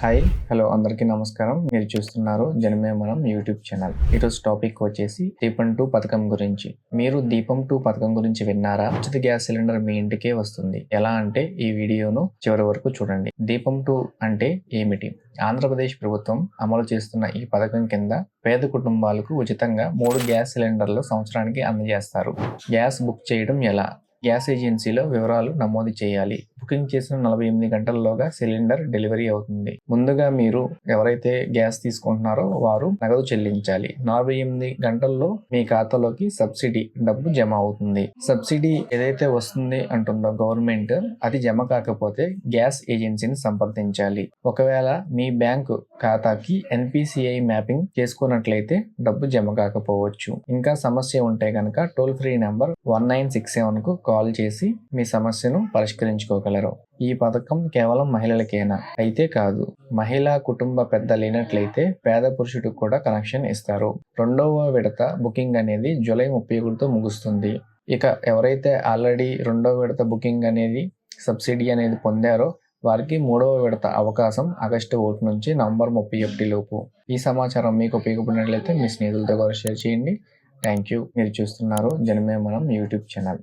Hi hello అందరికీ నమస్కారం. మీరు చూస్తున్నారు జనమే మనం యూట్యూబ్ ఛానల్. ఈరోజు టాపిక్ వచ్చేసి దీపం 2 పథకం గురించి. మీరు దీపం 2 పథకం గురించి విన్నారా? ఉచిత గ్యాస్ సిలిండర్ మీ ఇంటికే వస్తుంది. ఎలా అంటే ఈ వీడియోను చివరి వరకు చూడండి. దీపం 2 అంటే ఏమిటి? ఆంధ్రప్రదేశ్ ప్రభుత్వం అమలు చేస్తున్న ఈ పథకం కింద పేద కుటుంబాలకు ఉచితంగా 3 గ్యాస్ సిలిండర్లు సంవత్సరానికి అందజేస్తారు. గ్యాస్ బుక్ చేయడం ఎలా? గ్యాస్ ఏజెన్సీలో వివరాలు నమోదు చేయాలి. బుకింగ్ చేసిన 48 గంటల్లోగా సిలిండర్ డెలివరీ అవుతుంది. ముందుగా మీరు ఎవరైతే గ్యాస్ తీసుకుంటున్నారో వారు నగదు చెల్లించాలి. 48 గంటల్లో మీ ఖాతాలోకి సబ్సిడీ డబ్బు జమ అవుతుంది. సబ్సిడీ ఏదైతే వస్తుంది అంటుందో గవర్నమెంట్, అది జమ కాకపోతే గ్యాస్ ఏజెన్సీని సంప్రదించాలి. ఒకవేళ మీ బ్యాంకు ఖాతాకి NPCI మ్యాపింగ్ చేసుకున్నట్లయితే డబ్బు జమ కాకపోవచ్చు. ఇంకా సమస్య ఉంటే కనుక టోల్ ఫ్రీ నెంబర్ 1967కు కాల్ చేసి మీ సమస్యను పరిష్కరించుకోగలరు. ఈ పథకం కేవలం మహిళలకేనా? అయితే కాదు. మహిళా కుటుంబ పెద్ద లేనట్లయితే పేద పురుషుడికి కూడా కనెక్షన్ ఇస్తారు. రెండవ విడత బుకింగ్ అనేది జూలై 31తో ముగుస్తుంది. ఇక ఎవరైతే ఆల్రెడీ రెండవ విడత బుకింగ్ అనేది సబ్సిడీ అనేది పొందారో వారికి మూడవ విడత అవకాశం ఆగస్టు 1 నుంచి నవంబర్ 31 లోపు. ఈ సమాచారం మీకు ఉపయోగపడినట్లయితే మీ స్నేహితులతో కూడా షేర్ చేయండి. Thank you. మీరు చూస్తున్నారు జనమే మనం యూట్యూబ్ ఛానల్.